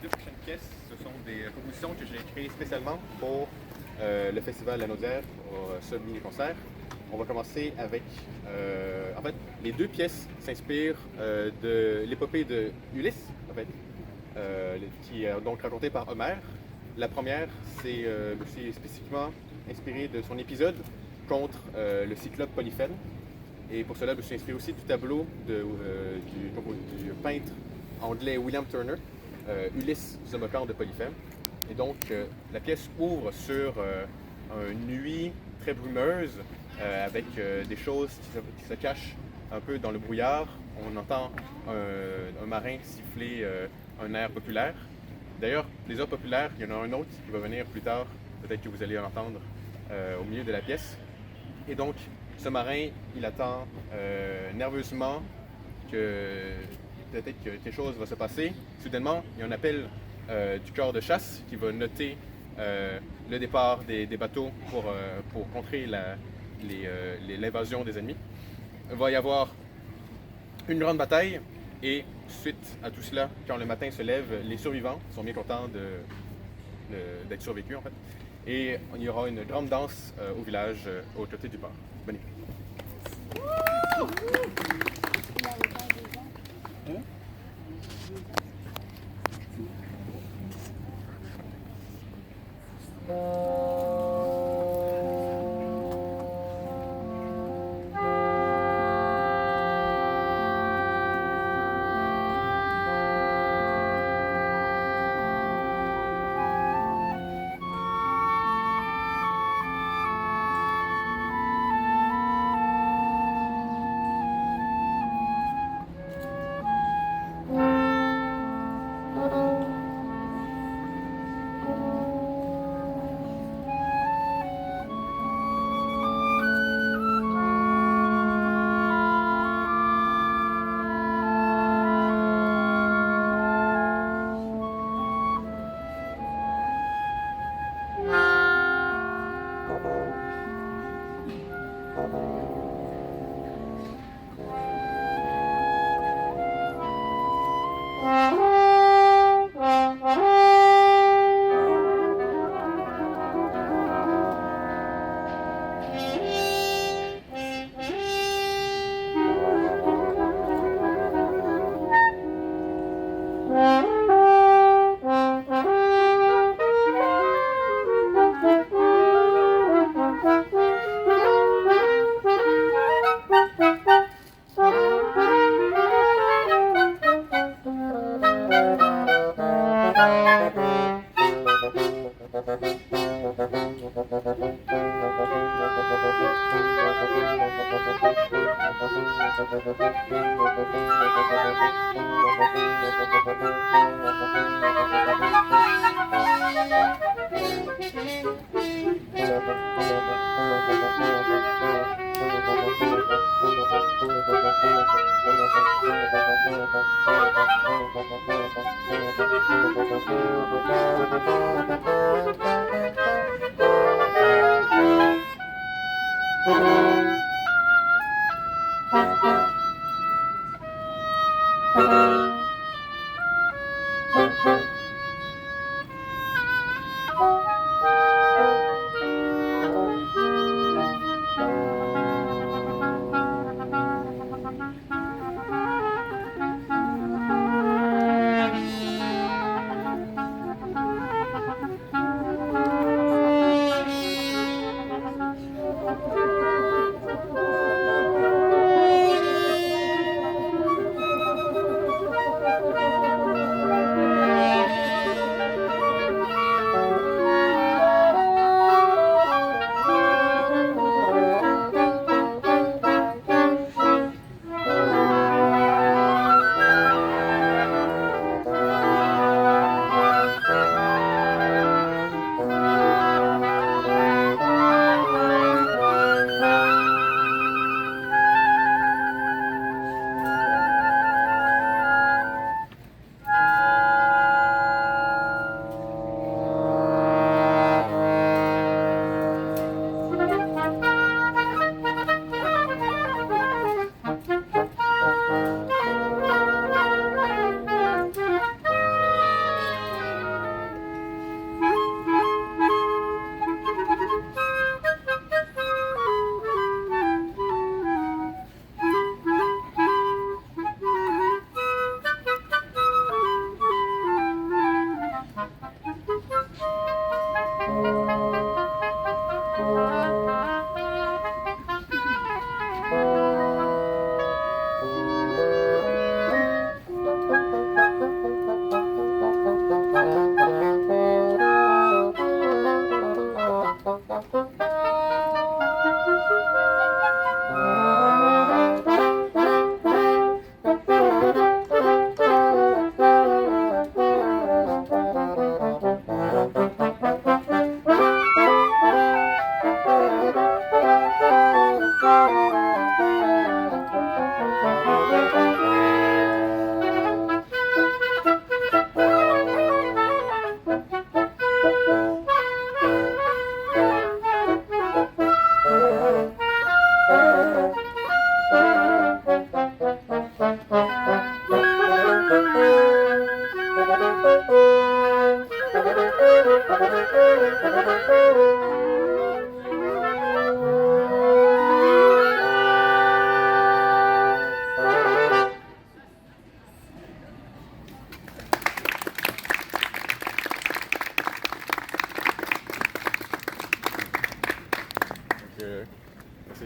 deux prochaines pièces, ce sont des compositions que j'ai créées spécialement pour le Festival La Naudière, pour ce mini-concert. On va commencer avec... en fait, les deux pièces s'inspirent de l'épopée de Ulysse, en fait, qui est donc racontée par Homère. La première, c'est spécifiquement inspiré de son épisode contre le cyclope Polyphème. Et pour cela, je me suis inspiré aussi du tableau du peintre anglais William Turner, Ulysse se moquant de Polyphème. Et donc, la pièce ouvre sur une nuit très brumeuse, avec des choses qui se cachent un peu dans le brouillard. On entend un marin siffler un air populaire. D'ailleurs, les airs populaires, il y en a un autre qui va venir plus tard, peut-être que vous allez l'entendre au milieu de la pièce. Et donc, ce marin, il attend nerveusement que peut-être que quelque chose va se passer. Soudainement, il y a un appel du corps de chasse qui va noter le départ des bateaux pour contrer l'invasion des ennemis. Il va y avoir une grande bataille et suite à tout cela, quand le matin se lève, les survivants sont bien contents d'être survécus en fait. Et il y aura une grande danse au village, aux côtés du port. Bonne écoute.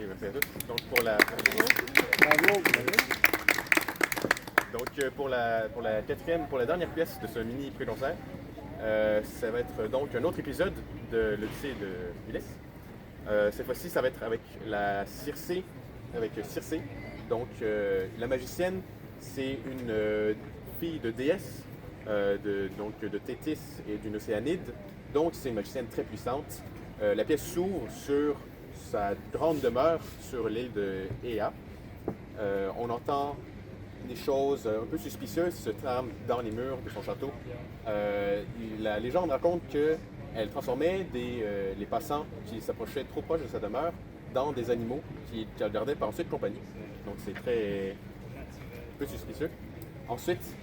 Merci à tous. Donc pour la pour la quatrième, pour la dernière pièce de ce mini pré-concert, ça va être donc un autre épisode de l'Odyssée de Ulysse. Cette fois-ci, ça va être avec la Circé, avec Circé. Donc la magicienne, c'est une fille de déesse, de Thétis et d'une Océanide. Donc c'est une magicienne très puissante. La pièce s'ouvre sur sa grande demeure sur l'île de Ea. On entend des choses un peu suspicieuses se trament dans les murs de son château. La légende raconte qu'elle transformait les passants qui s'approchaient trop proche de sa demeure dans des animaux qui regardaient par ensuite compagnie. Donc c'est très peu suspicieux. Ensuite,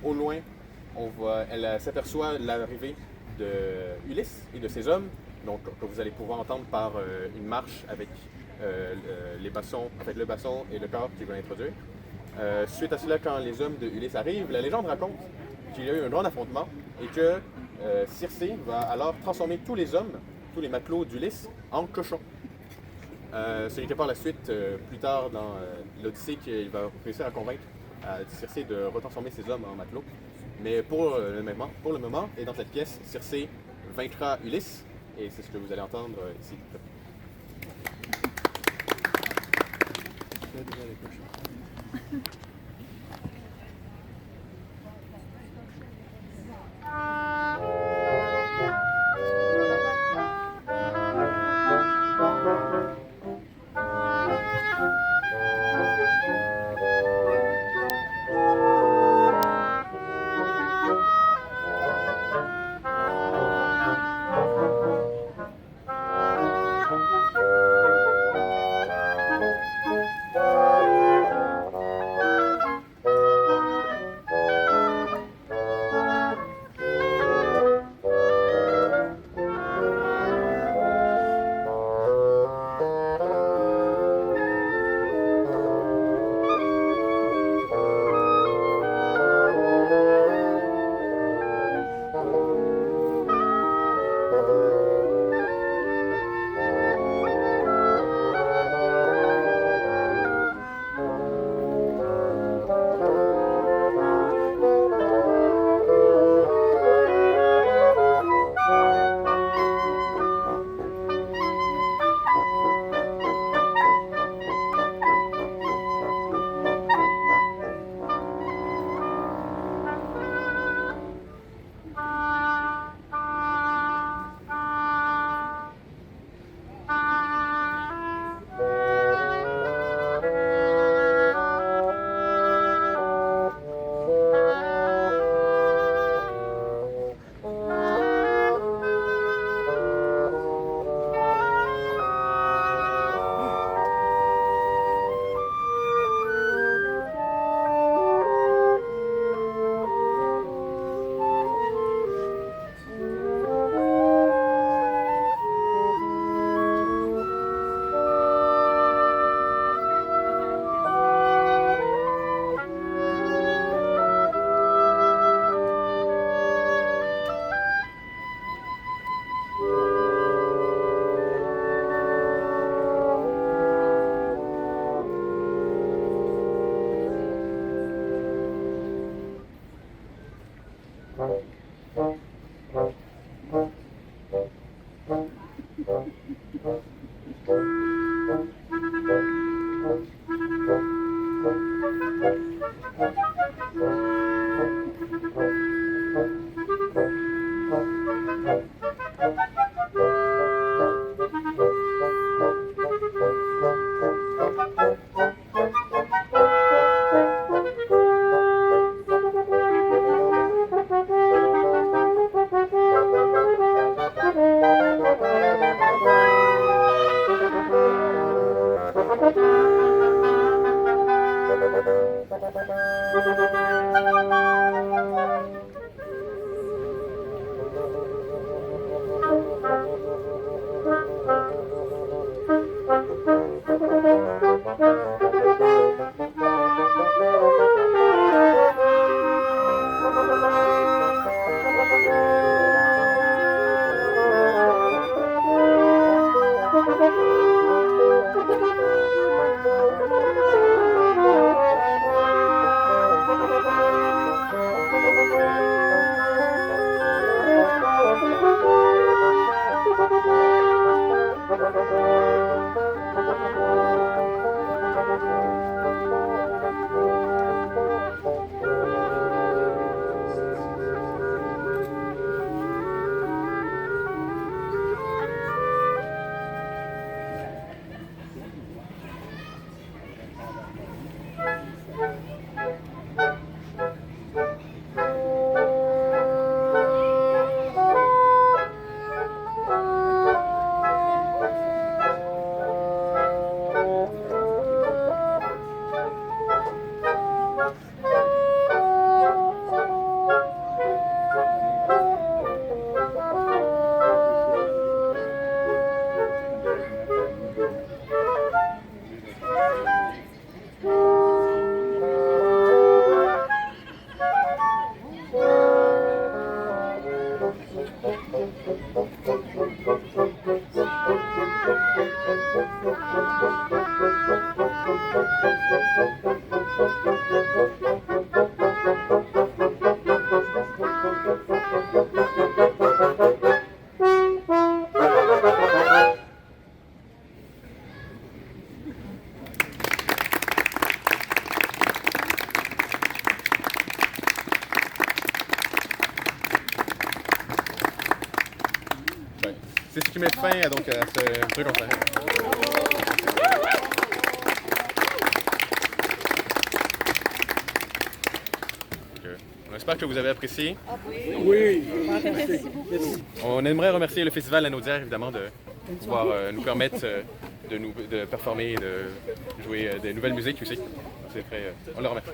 au loin, elle s'aperçoit l'arrivée de Ulysse et de ses hommes, donc que vous allez pouvoir entendre par une marche avec les bassons, en fait le basson et le corps qui va introduire. Suite à cela, quand les hommes de Ulysse arrivent, la légende raconte qu'il y a eu un grand affrontement et que Circé va alors transformer tous les hommes, tous les matelots d'Ulysse, en cochons. Ce n'est que par la suite, plus tard dans l'Odyssée, qu'il va réussir à convaincre Circé de retransformer ses hommes en matelots. Mais pour le moment, et dans cette pièce, Circé vaincra Ulysse, et c'est ce que vous allez entendre ici. C'est ce qui met fin à ce truc concert. On espère que vous avez apprécié. Oui. On aimerait remercier le Festival Lanaudière, évidemment, de pouvoir nous permettre de performer et de jouer des nouvelles musiques aussi. C'est très, on le remercie.